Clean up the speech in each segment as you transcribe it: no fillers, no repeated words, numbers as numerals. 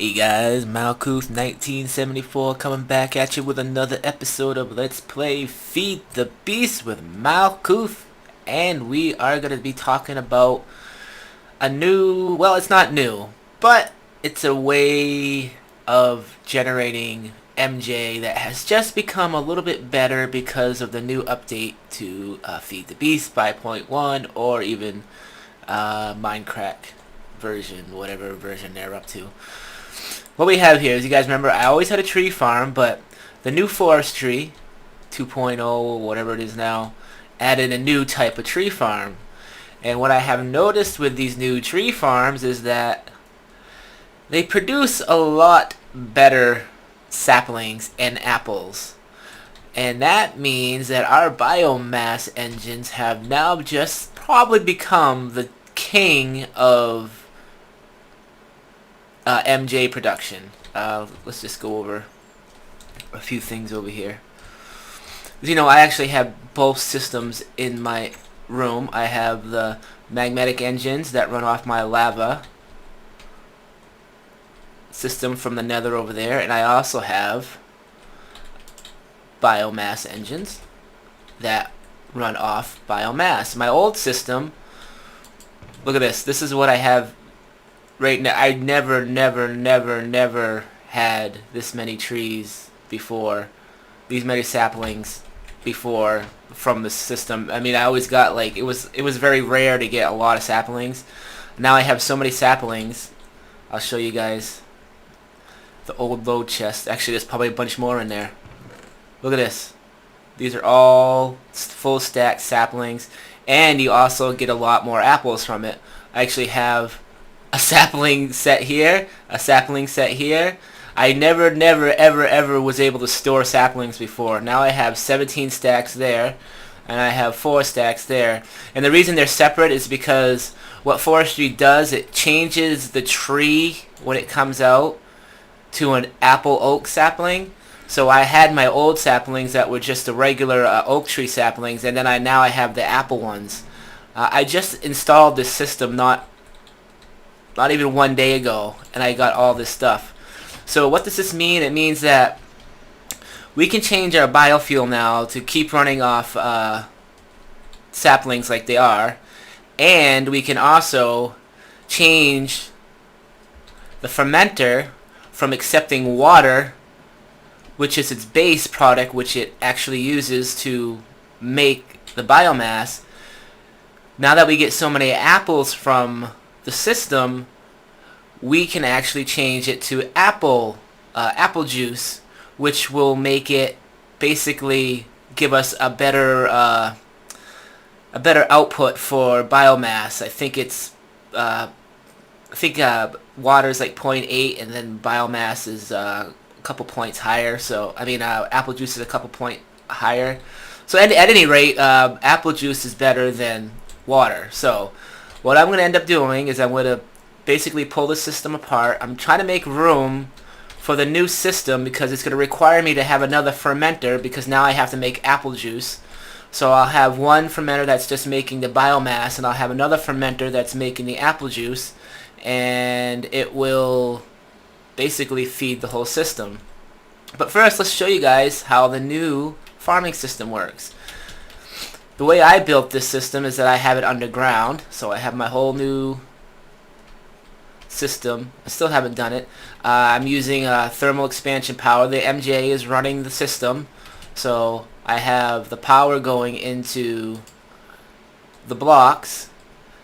Hey guys, Malkuths 1974 coming back at you with another episode of Let's Play Feed the Beast with Malkuth, and we are going to be talking about a new, well, it's not new, but it's a way of generating MJ that has just become a little bit better because of the new update to Feed the Beast 5.1 or even Minecraft version, whatever version they're up to. What we have here is, you guys remember, I always had a tree farm, but the new forestry 2.0, whatever it is now, added a new type of tree farm. And what I have noticed with these new tree farms is that they produce a lot better saplings and apples. And that means that our biomass engines have now just probably become the king of MJ production. Let's just go over a few things over here. You know, I actually have both systems in my room. I have the magnetic engines that run off my lava system from the nether over there, and I also have biomass engines that run off biomass. My old system, look at this. This is what I have right now. I never had this many trees before, these many saplings before from the system. I mean, I always got, like, it was very rare to get a lot of saplings. Now I have so many saplings. I'll show you guys the old load chest. Actually, there's probably a bunch more in there. Look at this. These are all full stack saplings, and you also get a lot more apples from it. I actually have a sapling set here, a sapling set here. I never ever was able to store saplings before. Now I have 17 stacks there, and I have 4 stacks there. And the reason they're separate is because what forestry does, it changes the tree when it comes out to an apple oak sapling. So I had my old saplings that were just the regular oak tree saplings, and then now I have the apple ones. I just installed this system not even one day ago, and I got all this stuff. So what does this mean? It means that we can change our biofuel now to keep running off saplings like they are, and we can also change the fermenter from accepting water, which is its base product, which it actually uses to make the biomass. Now that we get so many apples from the system, we can actually change it to apple juice, which will make it basically give us a better output for biomass. I think it's water is like 0.8, and then biomass is a couple points higher. So I mean, apple juice is a couple point higher. So at any rate, apple juice is better than water. So what I'm going to end up doing is I'm going to basically pull the system apart. I'm trying to make room for the new system because it's going to require me to have another fermenter, because now I have to make apple juice. So I'll have one fermenter that's just making the biomass, and I'll have another fermenter that's making the apple juice, and it will basically feed the whole system. But first, let's show you guys how the new farming system works. The way I built this system is that I have it underground, so I have my whole new system. I still haven't done it. I'm using thermal expansion power. The MJ is running the system, so I have the power going into the blocks,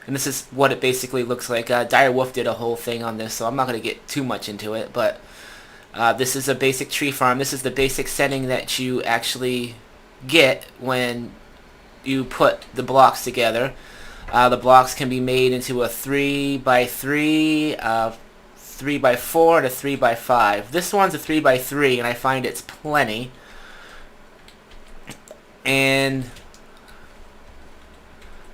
and this is what it basically looks like. Dire Wolf did a whole thing on this, so I'm not going to get too much into it, but this is a basic tree farm. This is the basic setting that you actually get when you put the blocks together. The blocks can be made into a 3x3, 3x4, and a 3x5. This one's a 3x3, and I find it's plenty. And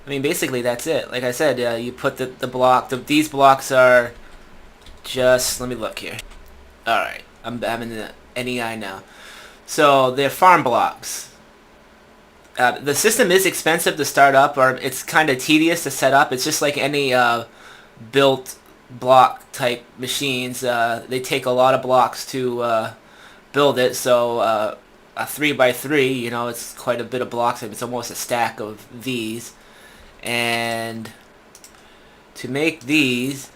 I mean, basically that's it. Like I said, you put the block. These blocks are just, let me look here. Alright, I'm in the NEI now. So they're farm blocks. The system is expensive to start up, or it's kind of tedious to set up. It's just like any built block type machines. They take a lot of blocks to build it, so a 3 by 3, you know, it's quite a bit of blocks. It's almost a stack of these. And to make these,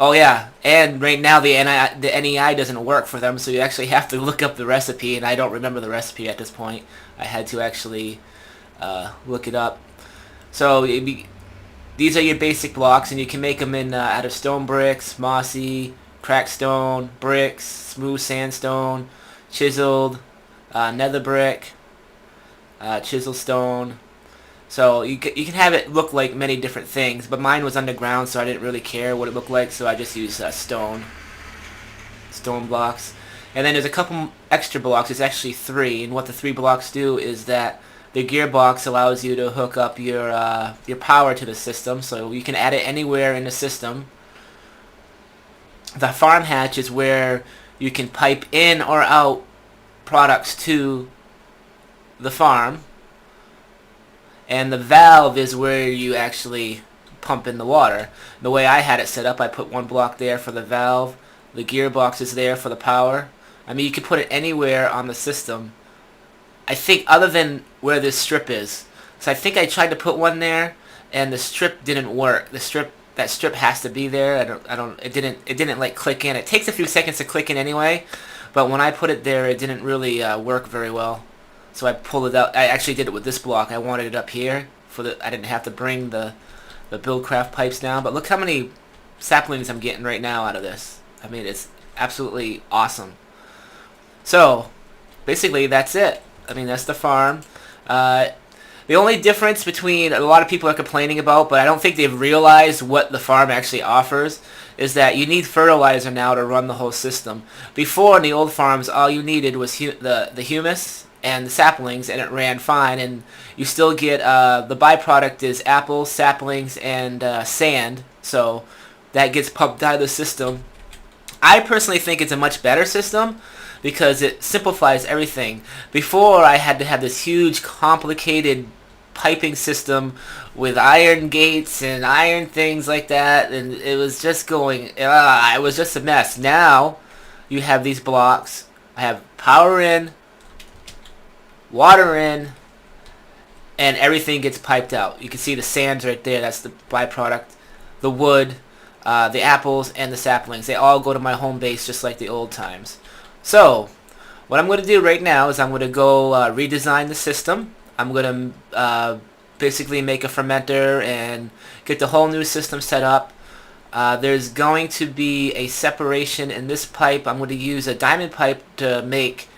oh yeah, and right now the NEI doesn't work for them, so you actually have to look up the recipe, and I don't remember the recipe at this point. I had to actually look it up. So these are your basic blocks, and you can make them in out of stone bricks, mossy, cracked stone, bricks, smooth sandstone, chiseled, nether brick, chisel stone. So you can have it look like many different things, but mine was underground, so I didn't really care what it looked like, so I just used stone blocks. And then there's a couple extra blocks. It's actually 3, and what the 3 blocks do is that the gearbox allows you to hook up your power to the system, so you can add it anywhere in the system. The farm hatch is where you can pipe in or out products to the farm. And the valve is where you actually pump in the water. The way I had it set up, I put 1 block there for the valve. The gearbox is there for the power. I mean, you can put it anywhere on the system. I think other than where this strip is. So I think I tried to put one there, and the strip didn't work. That strip has to be there. It didn't like click in. It takes a few seconds to click in anyway, but when I put it there, it didn't really work very well. So I pulled it out. I actually did it with this block. I wanted it up here I didn't have to bring the Buildcraft pipes down. But look how many saplings I'm getting right now out of this. I mean, it's absolutely awesome. So basically, that's it. I mean, that's the farm. The only difference between a lot of people are complaining about, but I don't think they've realized what the farm actually offers, is that you need fertilizer now to run the whole system. Before, in the old farms, all you needed was the humus and the saplings, and it ran fine, and you still get the byproduct is apples, saplings, and sand, so that gets pumped out of the system. I personally think it's a much better system because it simplifies everything. Before, I had to have this huge complicated piping system with iron gates and iron things like that, and it was just going, it was just a mess. Now you have these blocks. I have power in, water in, and everything gets piped out. You can see the sands right there. That's the byproduct. The wood, the apples, and the saplings. They all go to my home base just like the old times. So what I'm going to do right now is I'm going to go redesign the system. I'm going to basically make a fermenter and get the whole new system set up. There's going to be a separation in this pipe. I'm going to use a diamond pipe to make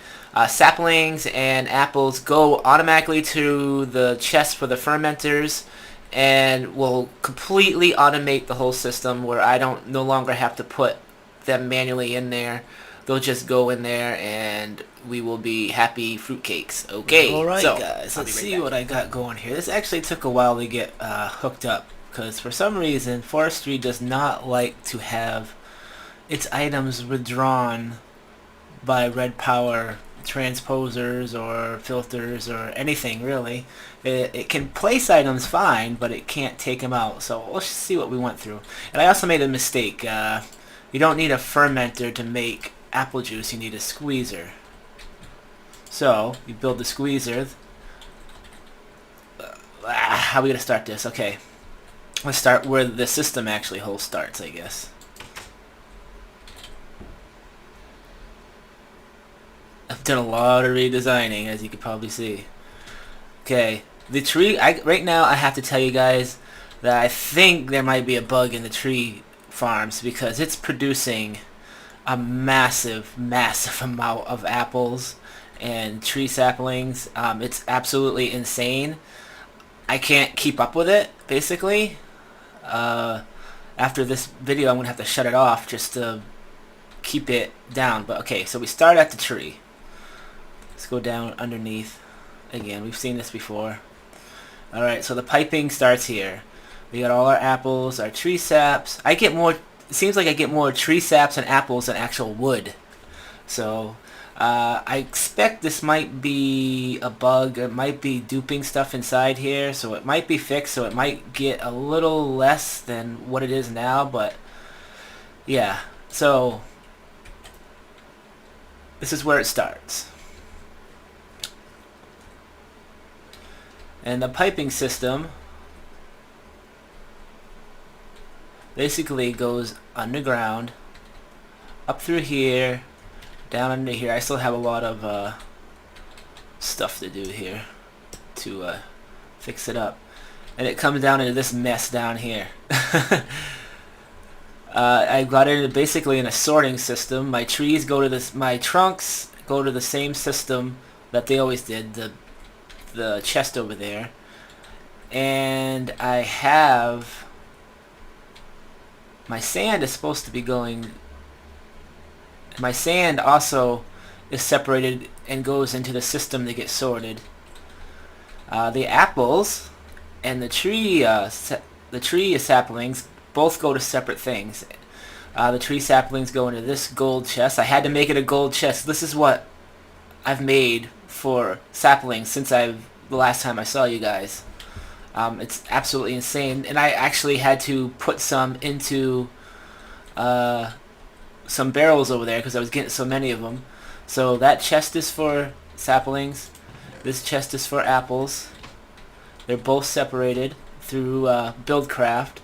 saplings and apples go automatically to the chest for the fermenters, and will completely automate the whole system where I don't no longer have to put them manually in there. They'll just go in there and we will be happy fruitcakes. Okay, alright so, guys, let's see what I got going here. This actually took a while to get hooked up, because for some reason forestry does not like to have its items withdrawn by red power transposers or filters or anything really. It can place items fine, but it can't take them out. So let's see what we went through. And I also made a mistake. You don't need a fermenter to make apple juice, you need a squeezer. So you build the squeezer. How are we gonna start this? Okay, let's start where the system actually whole starts, I guess. I've done a lot of redesigning, as you could probably see. Okay, the tree, right now I have to tell you guys that I think there might be a bug in the tree farms, because it's producing a massive amount of apples and tree saplings. It's absolutely insane. I can't keep up with it, basically. After this video I'm going to have to shut it off just to keep it down. But okay, so we start at the tree. Let's go down underneath. Again, we've seen this before. Alright, so the piping starts here. We got all our apples, our tree saps. I get more, it seems like I get more tree saps and apples than actual wood. So, I expect this might be a bug. It might be duping stuff inside here, so it might be fixed, so it might get a little less than what it is now, but yeah, so this is where it starts. And the piping system basically goes underground, up through here, down under here. I still have a lot of stuff to do here to fix it up. And it comes down into this mess down here. I got it basically in a sorting system. My trees go to this. My trunks go to the same system that they always did. The chest over there, and I have my sand is supposed to be going. My sand also is separated and goes into the system to get sorted. The apples and the tree saplings both go to separate things. The tree saplings go into this gold chest. I had to make it a gold chest. This is what I've made for saplings since the last time I saw you guys. It's absolutely insane, and I actually had to put some into some barrels over there because I was getting so many of them. So that chest is for saplings. This chest is for apples. They're both separated through Buildcraft,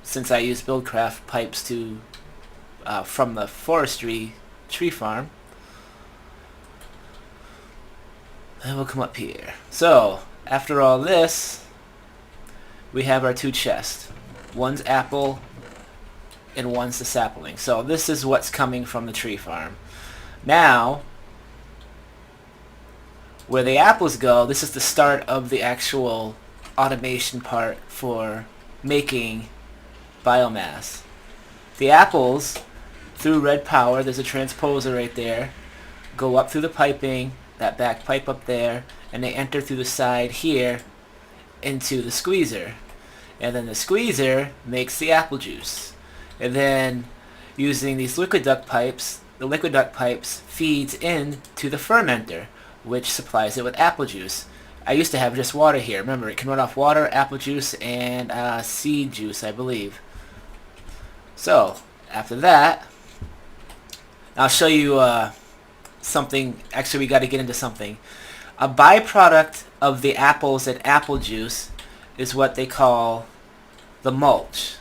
since I use Buildcraft pipes to from the forestry tree farm. And we'll come up here. So after all this, we have our two chests. One's apple and one's the sapling. So this is what's coming from the tree farm. Now, where the apples go, this is the start of the actual automation part for making biomass. The apples, through red power, there's a transposer right there, go up through the piping, that back pipe up there, and they enter through the side here into the squeezer. And then the squeezer makes the apple juice. And then using these liquid duct pipes, the liquid duct pipes feeds in to the fermenter, which supplies it with apple juice. I used to have just water here. Remember, it can run off water, apple juice, and seed juice, I believe. So, after that, I'll show you something. Actually, we got to get into something. A byproduct of the apples and apple juice is what they call the mulch.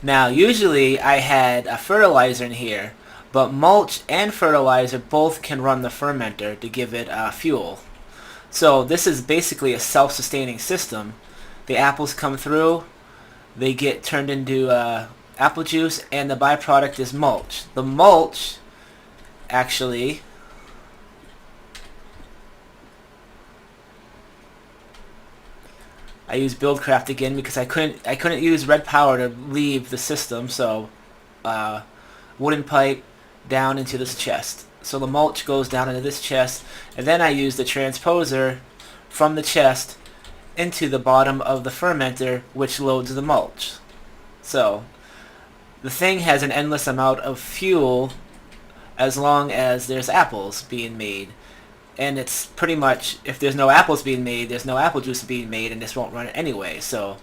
Now, usually I had a fertilizer in here, but mulch and fertilizer both can run the fermenter to give it fuel. So this is basically a self-sustaining system. The apples come through, they get turned into apple juice, and the byproduct is mulch. The mulch actually I use Buildcraft again because I couldn't use red power to leave the system, so wooden pipe down into this chest. So the mulch goes down into this chest, and then I use the transposer from the chest into the bottom of the fermenter, which loads the mulch. So the thing has an endless amount of fuel as long as there's apples being made. And it's pretty much, if there's no apples being made, there's no apple juice being made, and this won't run it anyway. So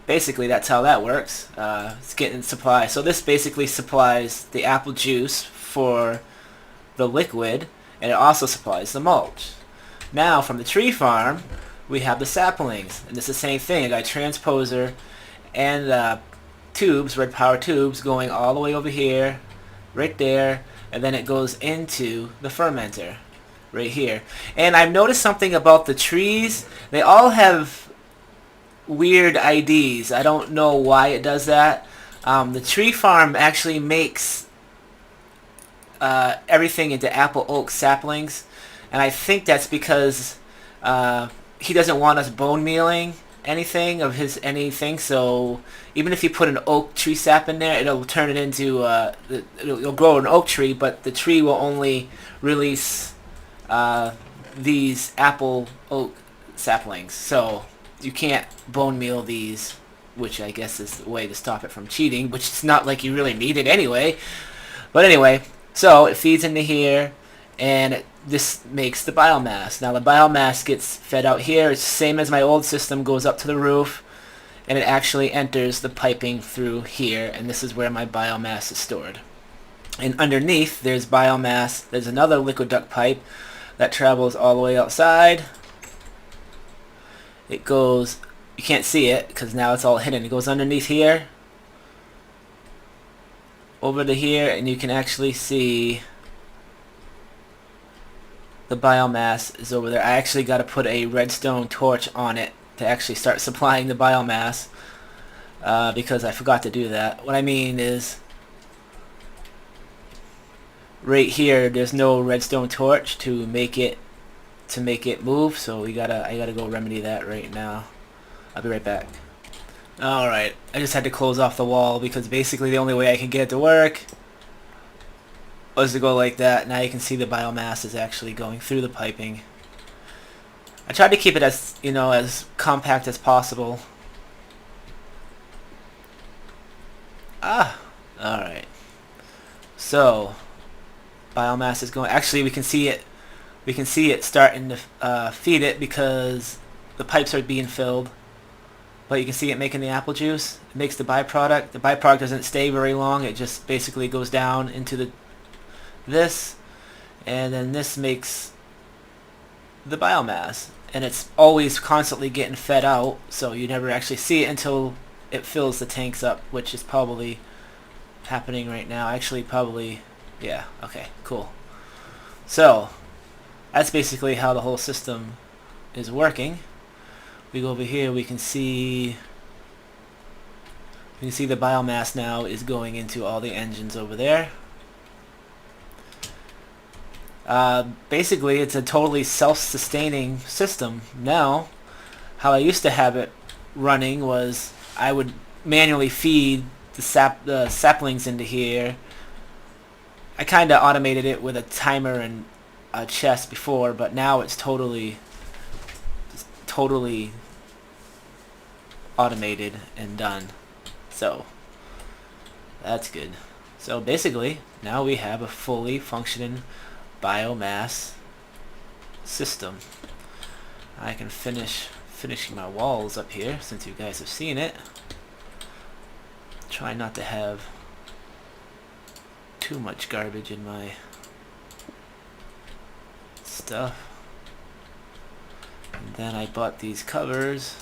basically that's how that works. It's getting supply. So this basically supplies the apple juice for the liquid, and it also supplies the mulch. Now from the tree farm, we have the saplings, and it's the same thing. I got a transposer and tubes, red power tubes, going all the way over here, right there, and then it goes into the fermenter right here. And I've noticed something about the trees. They all have weird IDs. I don't know why it does that. The tree farm actually makes everything into apple oak saplings, and I think that's because he doesn't want us bone mealing anything of his anything. So even if you put an oak tree sap in there, it'll turn it into it'll grow an oak tree, but the tree will only release these apple oak saplings. So you can't bone meal these, which I guess is the way to stop it from cheating, which is not like you really need it anyway. But anyway, so it feeds into here, and this makes the biomass. Now the biomass gets fed out here. It's the same as my old system, goes up to the roof, and it actually enters the piping through here, and this is where my biomass is stored. And underneath there's biomass, there's another liquid duct pipe that travels all the way outside. It goes, you can't see it because now it's all hidden. It goes underneath here, over to here, and you can actually see the biomass is over there. I actually got to put a redstone torch on it to actually start supplying the biomass because I forgot to do that. What I mean is, right here there's no redstone torch to make it move, so I gotta go remedy that right now. I'll be right back. Alright, I just had to close off the wall because basically the only way I can get it to work was to go like that. Now you can see the biomass is actually going through the piping. I tried to keep it as, you know, as compact as possible. Alright. So biomass is going, actually we can see it starting to feed it because the pipes are being filled. But you can see it making the apple juice. It makes the byproduct. The byproduct doesn't stay very long. It just basically goes down into this, and then this makes the biomass. And it's always constantly getting fed out, so you never actually see it until it fills the tanks up, which is probably happening right now. Actually, probably, yeah. Okay, cool. So that's basically how the whole system is working. We go over here, we can see the biomass now is going into all the engines over there. Basically it's a totally self-sustaining system now. How I used to have it running was I would manually feed the saplings into here. I kinda automated it with a timer and a chest before, but now it's totally automated and done. So that's good. So basically now we have a fully functioning biomass system. I can finishing my walls up here since you guys have seen it. Try not to have too much garbage in my stuff. And then I bought these covers.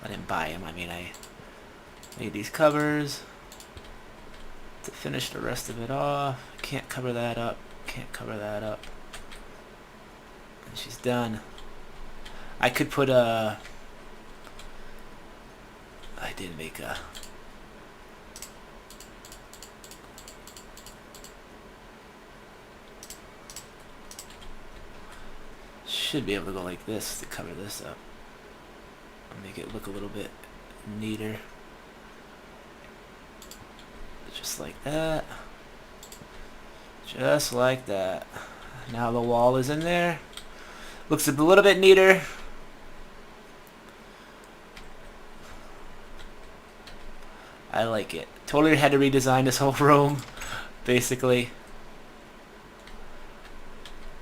I didn't buy them, I mean I made these covers to finish the rest of it off. Can't cover that up, can't cover that up. And she's done. I could put I did make a should be able to go like this to cover this up. Make it look a little bit neater. Just like that. Just like that. Now the wall is in there. Looks a little bit neater. I like it. Totally had to redesign this whole room, basically.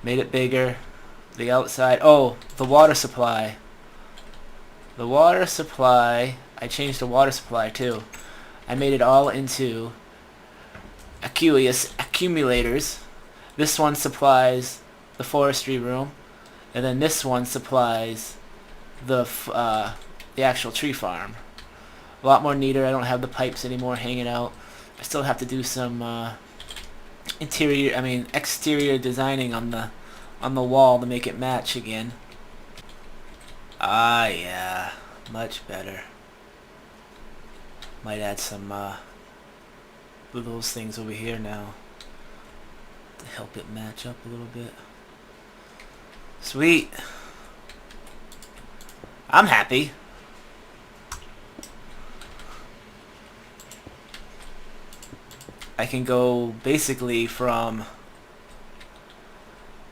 Made it bigger. The outside. Oh, the water supply. The water supply, I changed the water supply too. I made it all into accumulators. This one supplies the forestry room, and then this one supplies the actual tree farm. A lot more neater. I don't have the pipes anymore hanging out. I still have to do some exterior designing on the wall to make it match again. Ah, yeah, much better. Might add some of those things over here now to help it match up a little bit. Sweet. I'm happy. I can go basically from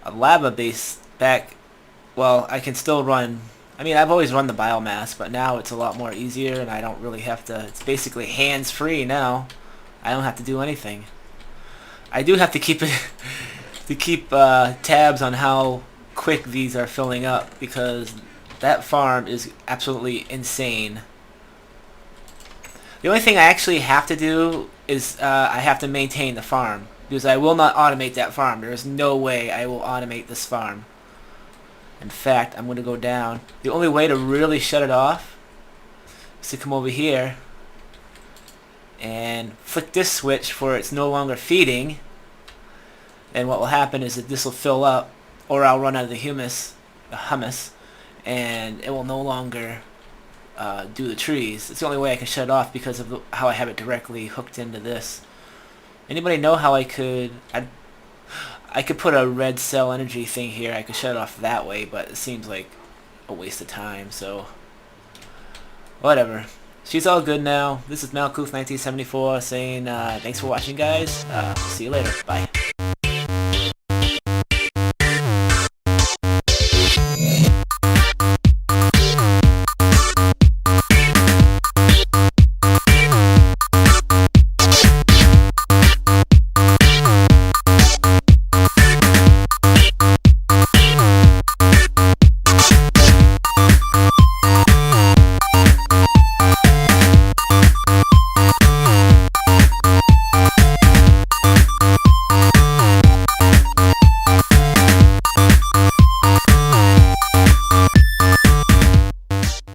a lava base back. Well, I can still run. I mean, I've always run the biomass, but now it's a lot more easier, and I don't really have to. It's basically hands-free now. I don't have to do anything. I do have to keep tabs on how quick these are filling up, because That farm is absolutely insane. The only thing I actually have to do is I have to maintain the farm, because I will not automate that farm. There is no way I will automate this farm. In fact, I'm going to go down. The only way to really shut it off is to come over here and flick this switch for it's no longer feeding. And what will happen is that this will fill up, or I'll run out of the hummus, and it will no longer do the trees. It's the only way I can shut it off because of how I have it directly hooked into this. Anybody know how I could... I could put a red cell energy thing here. I could shut it off that way, but it seems like a waste of time, so... whatever. She's all good now. This is Malkuths 1974 saying thanks for watching, guys. See you later. Bye.